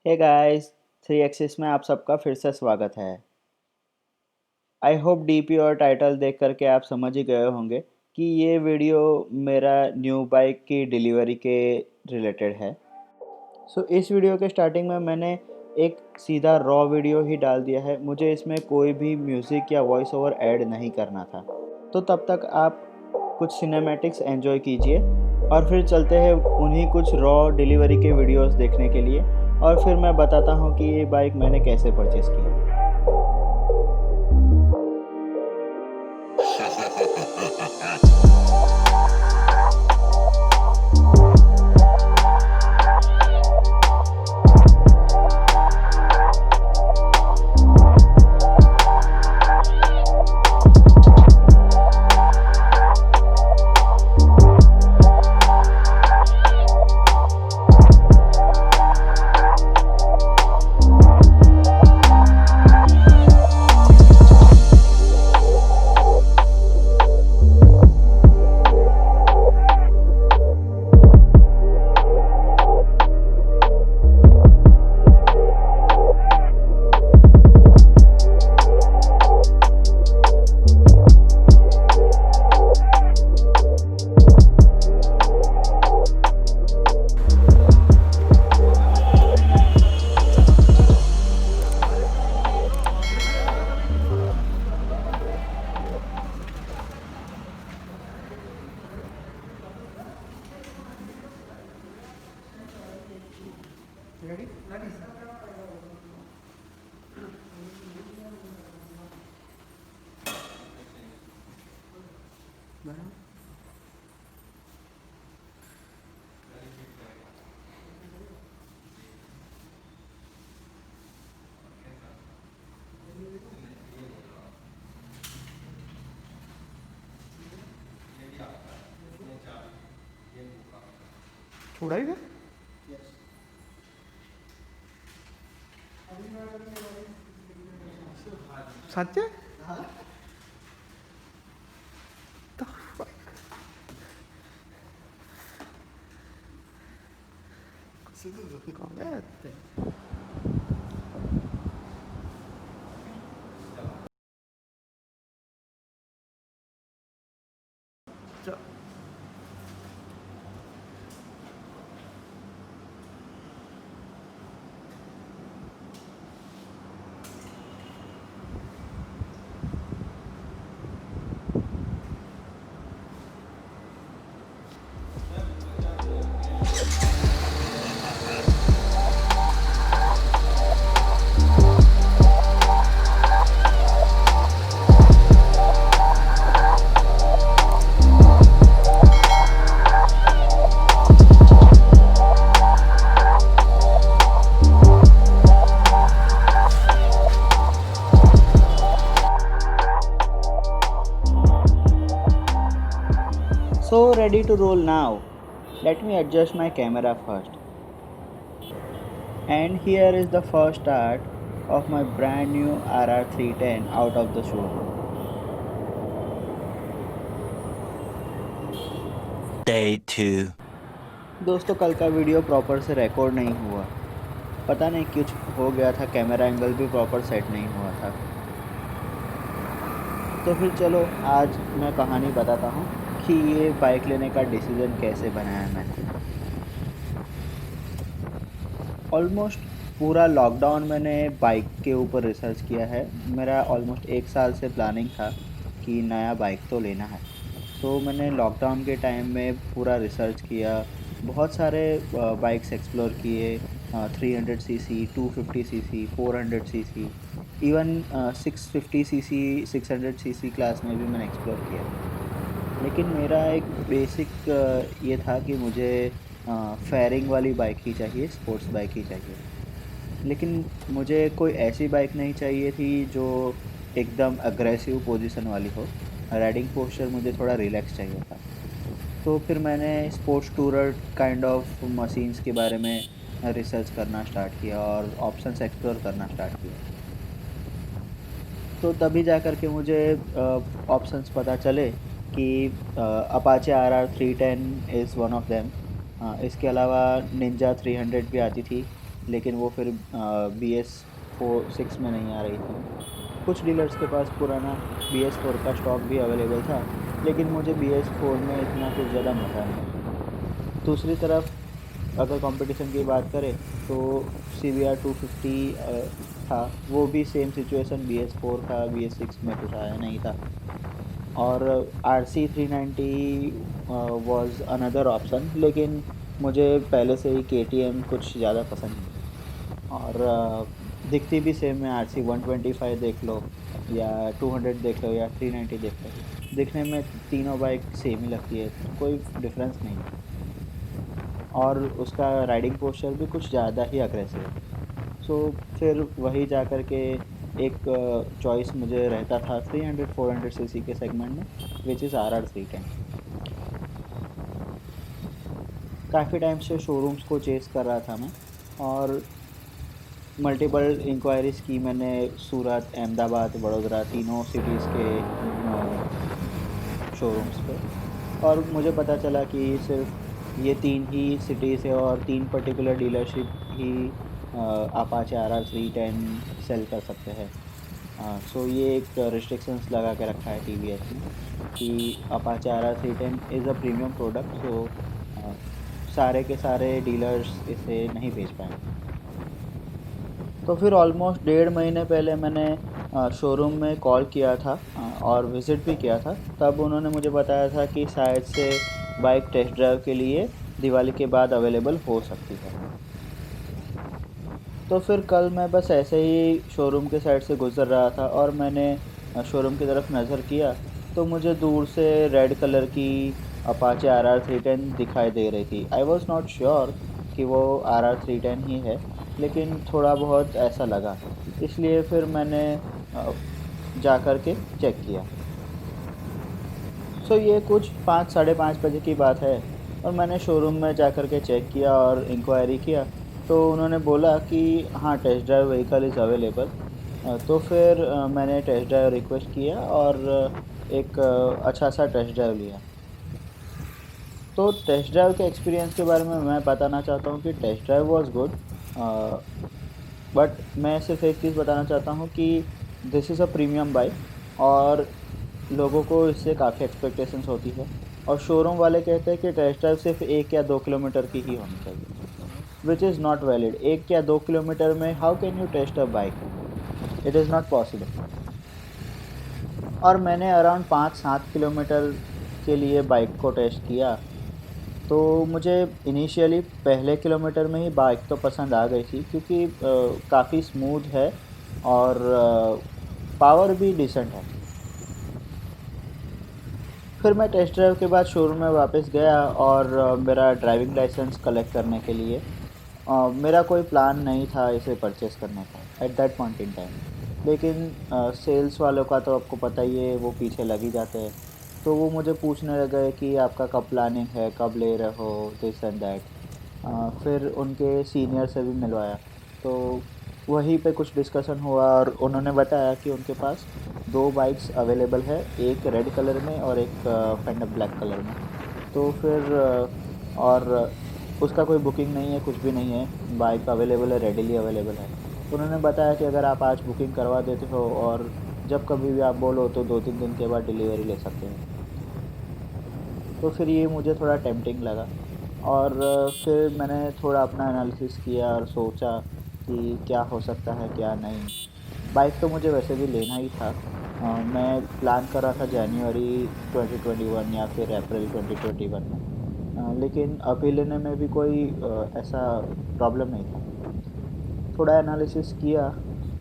Hey guys, three axis में आप सबका फिर से स्वागत है। आई होप डीपी और टाइटल देख करके आप समझ ही गए होंगे कि ये वीडियो मेरा न्यू बाइक की डिलीवरी के रिलेटेड है। इस वीडियो के स्टार्टिंग में मैंने एक सीधा रॉ वीडियो ही डाल दिया है। मुझे इसमें कोई भी म्यूज़िक या वॉइस ओवर ऐड नहीं करना था। तो तब तक आप कुछ सिनेमैटिक्स एंजॉय कीजिए और फिर चलते हैं उन्हीं कुछ रॉ डिलीवरी के वीडियोस देखने के लिए, और फिर मैं बताता हूँ कि ये बाइक मैंने कैसे परचेज़ की। छोड़ा ही था। सच है। The fuck? कौन है? च- So ready to roll now. Let me adjust my camera first. And here is the first start of my brand new RR310 out of the showroom. Day 2. दोस्तों, कल का वीडियो प्रॉपर से record नहीं हुआ। पता नहीं कुछ हो गया था, कैमरा एंगल भी प्रॉपर सेट नहीं हुआ था। तो फिर चलो आज मैं कहानी बताता हूँ कि ये बाइक लेने का डिसीज़न कैसे बनाया मैंने। ऑलमोस्ट पूरा लॉकडाउन मैंने बाइक के ऊपर रिसर्च किया है। मेरा ऑलमोस्ट 1 साल से प्लानिंग था कि नया बाइक तो लेना है। मैंने लॉकडाउन के टाइम में पूरा रिसर्च किया, बहुत सारे बाइक्स एक्सप्लोर किए, 300 CC, 250 CC, 400 CC, even 650 CC, 600 CC class में भी मैंने एक्सप्लोर किया। लेकिन मेरा एक बेसिक ये था कि मुझे फेयरिंग वाली बाइक ही चाहिए, स्पोर्ट्स बाइक ही चाहिए। लेकिन मुझे कोई ऐसी बाइक नहीं चाहिए थी जो एकदम अग्रेसिव पोजीशन वाली हो। राइडिंग पोस्चर मुझे थोड़ा रिलैक्स चाहिए था। तो फिर मैंने sports tourer kind of machines के बारे में रिसर्च करना स्टार्ट किया और ऑप्शंस एक्सप्लोर करना स्टार्ट किया। तो तभी जा कर के मुझे ऑप्शंस पता चले कि Apache RR310 is one of them. इसके अलावा निंजा 300 भी आती थी, लेकिन वो फिर BS6 में नहीं आ रही थी। कुछ डीलर्स के पास पुराना BS4 का स्टॉक भी अवेलेबल था, लेकिन मुझे BS4 में इतना कुछ ज़्यादा मज़ा नहीं आया। दूसरी तरफ अगर कंपटीशन की बात करें तो CBR 250 था, वो भी सेम सिचुएशन BS4 था, BS6 में कुछ आया नहीं था। और RC 390 वाज अनदर ऑप्शन, लेकिन मुझे पहले से ही KTM कुछ ज़्यादा पसंद नहीं। और दिखती भी सेम है, RC 125 देख लो या 200 देख लो या 390 देख लो, दिखने में तीनों बाइक सेम ही लगती है, कोई डिफरेंस नहीं है। और उसका राइडिंग पोस्चर भी कुछ ज़्यादा ही अग्रेसिव है। सो फिर वही जा कर के एक चॉइस मुझे रहता था 300-400 सीसी के सेगमेंट में, विच इज़ RR 310। काफ़ी टाइम से शोरूम्स को चेस कर रहा था मैं, और मल्टीपल इंक्वायरीज़ की मैंने, सूरत, अहमदाबाद, वडोदरा, तीनों सिटीज़ के शोरूम्स पे। और मुझे पता चला कि सिर्फ ये तीन ही सिटीज़ है और तीन पर्टिकुलर डीलरशिप ही अपाचे RR 310 सेल कर सकते हैं। सो ये एक रिस्ट्रिक्शंस लगा के रखा है TVS ने कि Apache RR 310 is a premium product, so सारे के सारे डीलर्स इसे नहीं बेच पाएंगे। तो फिर ऑलमोस्ट 1.5 महीने पहले मैंने शोरूम में कॉल किया था और विज़िट भी किया था। तब उन्होंने मुझे बताया था कि शायद से बाइक टेस्ट ड्राइव के लिए दिवाली के बाद अवेलेबल हो सकती है। तो फिर कल मैं बस ऐसे ही शोरूम के साइड से गुज़र रहा था और मैंने शोरूम की तरफ नज़र किया, तो मुझे दूर से रेड कलर की अपाचे RR 310 दिखाई दे रही थी। आई वॉज़ नॉट श्योर कि वो RR 310 ही है, लेकिन थोड़ा बहुत ऐसा लगा, इसलिए फिर मैंने जा कर के चेक किया। सो ये कुछ 5 साढ़े 5 बजे की बात है, और मैंने शोरूम में जा कर के चेक किया और इंक्वायरी किया, तो उन्होंने बोला कि हाँ, test drive vehicle is available. तो फिर मैंने टेस्ट ड्राइव रिक्वेस्ट किया और एक अच्छा सा टेस्ट ड्राइव लिया। तो टेस्ट ड्राइव के एक्सपीरियंस के बारे में मैं बताना चाहता हूँ कि test drive was good, but मैं सिर्फ एक चीज़ बताना चाहता हूँ कि this is a premium bike, और लोगों को इससे काफ़ी एक्सपेक्टेशंस होती है, और शोरूम वाले कहते हैं कि टेस्ट ड्राइव सिर्फ 1 या 2 किलोमीटर की ही होनी चाहिए, विच इज़ नॉट वैलिड। 1 या 2 किलोमीटर में how can you test a bike? It is not possible. और मैंने अराउंड 5-7 किलोमीटर के लिए बाइक को टेस्ट किया, तो मुझे इनिशियली पहले किलोमीटर में ही बाइक तो पसंद आ गई थी, क्योंकि काफ़ी स्मूथ है और पावर भी डिसेंट है। फिर मैं टेस्ट ड्राइव के बाद शोरूम में वापस गया और मेरा ड्राइविंग लाइसेंस कलेक्ट करने के लिए। मेरा कोई प्लान नहीं था इसे परचेज़ करने का eight that point in time, लेकिन सेल्स वालों का तो आपको पता ही है, वो पीछे लग ही जाते हैं। तो वो मुझे पूछने लगे कि आपका कब प्लानिंग है, कब ले रहे हो, दिस एंड दैट। फिर उनके सीनियर से भी मिलवाया, तो वहीं पे कुछ डिस्कशन हुआ और उन्होंने बताया कि उनके पास 2 बाइक्स अवेलेबल है, एक रेड कलर में और एक फेंडर ब्लैक कलर में। तो फिर और उसका कोई बुकिंग नहीं है, कुछ भी नहीं है, बाइक अवेलेबल है, रेडीली अवेलेबल है। तो उन्होंने बताया कि अगर आप आज बुकिंग करवा देते हो और जब कभी भी आप बोलो तो 2-3 दिन के बाद डिलीवरी ले सकते हैं। तो फिर ये मुझे थोड़ा टेम्पटिंग लगा, और फिर मैंने थोड़ा अपना एनालिसिस किया और सोचा कि क्या हो सकता है, क्या नहीं। बाइक तो मुझे वैसे भी लेना ही था। मैं प्लान कर रहा था जनवरी 2021 या फिर अप्रैल 2021 में, लेकिन अभी लेने में भी कोई ऐसा प्रॉब्लम नहीं था। थोड़ा एनालिसिस किया,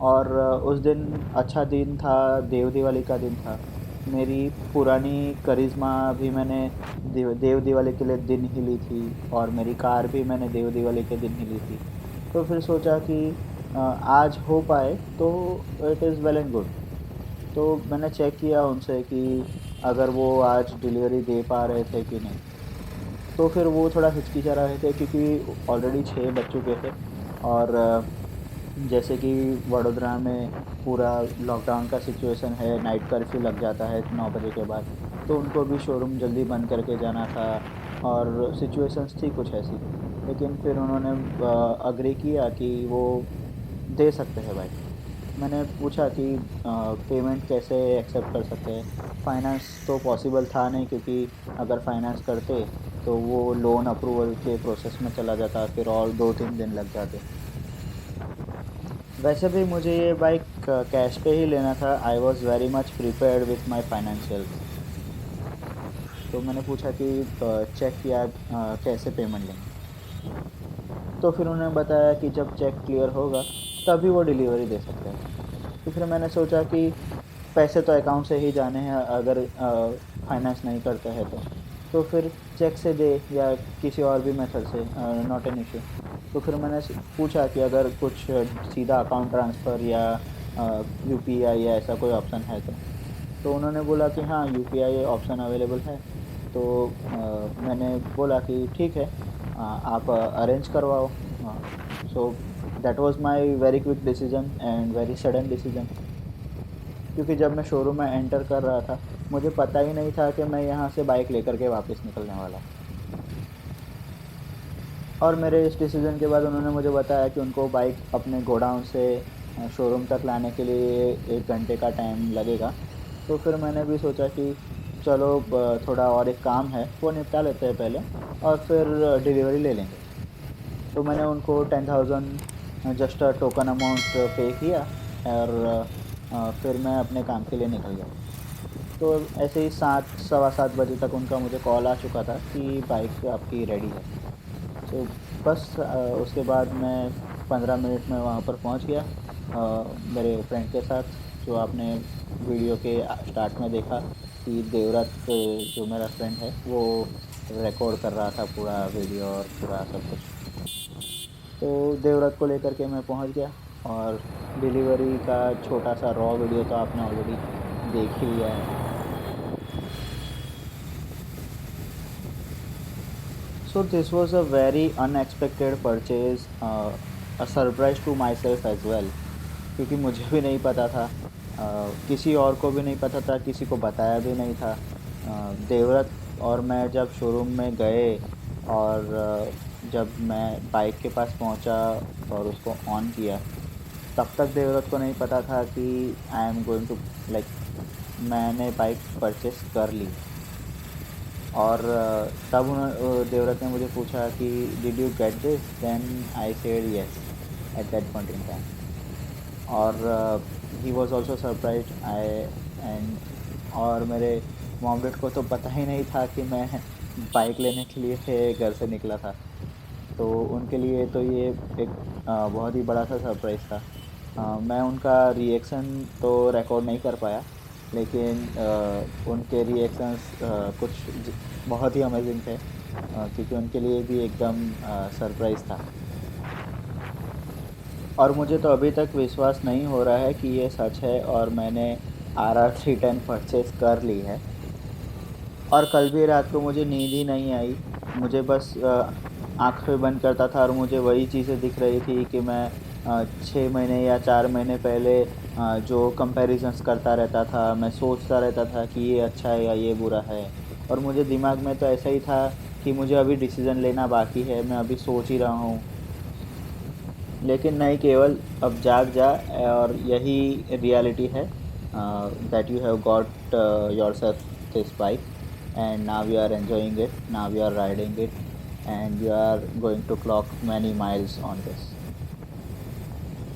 और उस दिन अच्छा दिन था, देव दिवाली का दिन था। मेरी पुरानी करिश्मा भी मैंने देव दिवाली के लिए दिन ही ली थी, और मेरी कार भी मैंने देव दिवाली के दिन ही ली थी। तो फिर सोचा कि आज हो पाए तो it is well and good. तो मैंने चेक किया उनसे कि अगर वो आज डिलीवरी दे पा रहे थे कि नहीं। तो फिर वो थोड़ा हिचकिचा रहे थे, क्योंकि ऑलरेडी 6 बज चुके थे, और जैसे कि वडोदरा में पूरा लॉकडाउन का सिचुएशन है, नाइट कर्फ्यू लग जाता है 9 बजे के बाद, तो उनको भी शोरूम जल्दी बंद करके जाना था, और सिचुएशंस थी कुछ ऐसी। लेकिन फिर उन्होंने अग्री किया कि वो दे सकते हैं बाइक। मैंने पूछा कि पेमेंट कैसे एक्सेप्ट कर सकते हैं। फाइनेंस तो पॉसिबल था नहीं, क्योंकि अगर फाइनेंस करते तो वो लोन अप्रूवल के प्रोसेस में चला जाता, फिर और 2-3 दिन लग जाते। वैसे भी मुझे ये बाइक कैश पे ही लेना था। I was very much prepared with my financial. तो मैंने पूछा कि चेक या कैसे पेमेंट लेंगे। तो फिर उन्होंने बताया कि जब चेक क्लियर होगा तभी वो डिलीवरी दे सकते हैं। तो फिर मैंने सोचा कि पैसे तो अकाउंट से ही जाने हैं, अगर फाइनेंस नहीं करते हैं तो फिर चेक से दे या किसी और भी मेथड से, नॉट एन इशू। तो फिर मैंने पूछा कि अगर कुछ सीधा अकाउंट ट्रांसफ़र या यूपीआई या ऐसा कोई ऑप्शन है तो उन्होंने बोला कि हाँ, यूपीआई ऑप्शन अवेलेबल है। तो मैंने बोला कि ठीक है, आप अरेंज करवाओ। So that was my very quick decision and very sudden decision, क्योंकि जब मैं शोरूम में एंटर कर रहा था मुझे पता ही नहीं था कि मैं यहाँ से बाइक लेकर के वापस निकलने वाला हूँ। और मेरे इस डिसीज़न के बाद उन्होंने मुझे बताया कि उनको बाइक अपने गोडाउन से शोरूम तक लाने के लिए 1 घंटे का टाइम लगेगा। तो फिर मैंने भी सोचा कि चलो थोड़ा और एक काम है वो निपटा लेते हैं पहले, और फिर डिलीवरी ले लेंगे। तो मैंने उनको 10,000 जस्ट टोकन अमाउंट पे किया, और फिर मैं अपने काम के लिए निकल गया। तो ऐसे ही 7 सवा 7 बजे तक उनका मुझे कॉल आ चुका था कि बाइक आपकी रेडी है। तो बस उसके बाद मैं 15 मिनट में वहाँ पर पहुँच गया, मेरे फ्रेंड के साथ, जो आपने वीडियो के स्टार्ट में देखा कि देवरात, जो मेरा फ्रेंड है, वो रिकॉर्ड कर रहा था पूरा वीडियो और पूरा सब कुछ। तो देवरात को लेकर के मैं पहुँच गया, और डिलीवरी का छोटा सा रॉ वीडियो तो आपने ऑलरेडी देख ही लिया है। So this was a very unexpected purchase, a surprise to myself as well, क्योंकि मुझे भी नहीं पता था, किसी और को भी नहीं पता था, किसी को बताया भी नहीं था। देवरत और मैं जब शोरूम में गए, और जब मैं बाइक के पास पहुंचा और उसको ऑन किया, तब तक देवरत को नहीं पता था कि I am going to, like, मैंने बाइक परचेस कर ली। और तब देवरत ने मुझे पूछा कि did you get this, then I said yes at that point in time. और he was also surprise I and और मेरे मॉम डैड को तो पता ही नहीं था कि मैं बाइक लेने के लिए घर से निकला था। तो उनके लिए तो ये एक बहुत ही बड़ा सा सरप्राइज़ था। मैं उनका रिएक्शन तो रिकॉर्ड नहीं कर पाया, लेकिन उनके रिएक्शंस कुछ बहुत ही अमेजिंग थे, क्योंकि उनके लिए भी एकदम सरप्राइज़ था। और मुझे तो अभी तक विश्वास नहीं हो रहा है कि ये सच है, और मैंने RR310 परचेज़ कर ली है। और कल भी रात को मुझे नींद ही नहीं आई। मुझे बस आँखें बंद करता था और मुझे वही चीज़ें दिख रही थी कि मैं 6 महीने या 4 महीने पहले जो कंपैरिजंस करता रहता था, मैं सोचता रहता था कि ये अच्छा है या ये बुरा है। और मुझे दिमाग में तो ऐसा ही था कि मुझे अभी डिसीज़न लेना बाकी है, मैं अभी सोच ही रहा हूँ। लेकिन नहीं, केवल अब जाग जा, और यही रियलिटी है, that you have got yourself this bike, and now you are enjoying it, now you are riding it, and you are going to clock many miles on this.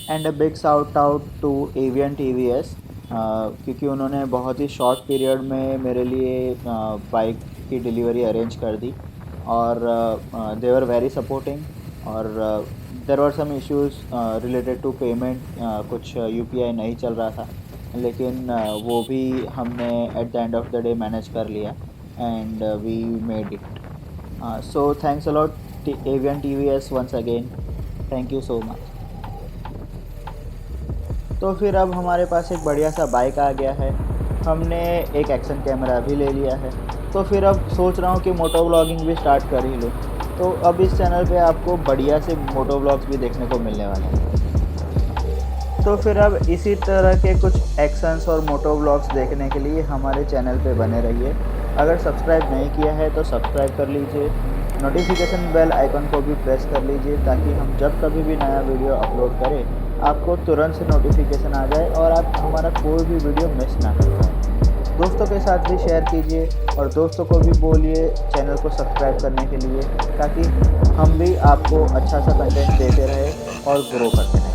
And a big shout out to Avian TVS, क्योंकि उन्होंने बहुत ही short period में मेरे लिए bike की delivery arrange कर दी, और दे वर वेरी सपोर्टिंग। और there were some issues related to payment, कुछ UPI नहीं चल रहा था, लेकिन वो भी हमने at the end of the day manage कर लिया, and we made it. So thanks a lot, Avian TVS, once again. Thank you so much. तो फिर अब हमारे पास एक बढ़िया सा बाइक आ गया है, हमने एक एक्शन कैमरा भी ले लिया है, तो फिर अब सोच रहा हूँ कि मोटो व्लॉगिंग भी स्टार्ट कर ही लूँ। तो अब इस चैनल पे आपको बढ़िया से मोटो व्लॉग्स भी देखने को मिलने वाले हैं। तो फिर अब इसी तरह के कुछ एक्शंस और मोटो व्लॉग्स देखने के लिए हमारे चैनल पे बने रहिए। अगर सब्सक्राइब नहीं किया है तो सब्सक्राइब कर लीजिए, नोटिफिकेशन बेल आइकन को भी प्रेस कर लीजिए ताकि हम जब कभी भी नया वीडियो अपलोड करें आपको तुरंत से नोटिफिकेशन आ जाए और आप हमारा कोई भी वीडियो मिस ना कर पाए। दोस्तों के साथ भी शेयर कीजिए और दोस्तों को भी बोलिए चैनल को सब्सक्राइब करने के लिए ताकि हम भी आपको अच्छा सा कंटेंट देते रहे और ग्रो करते रहें।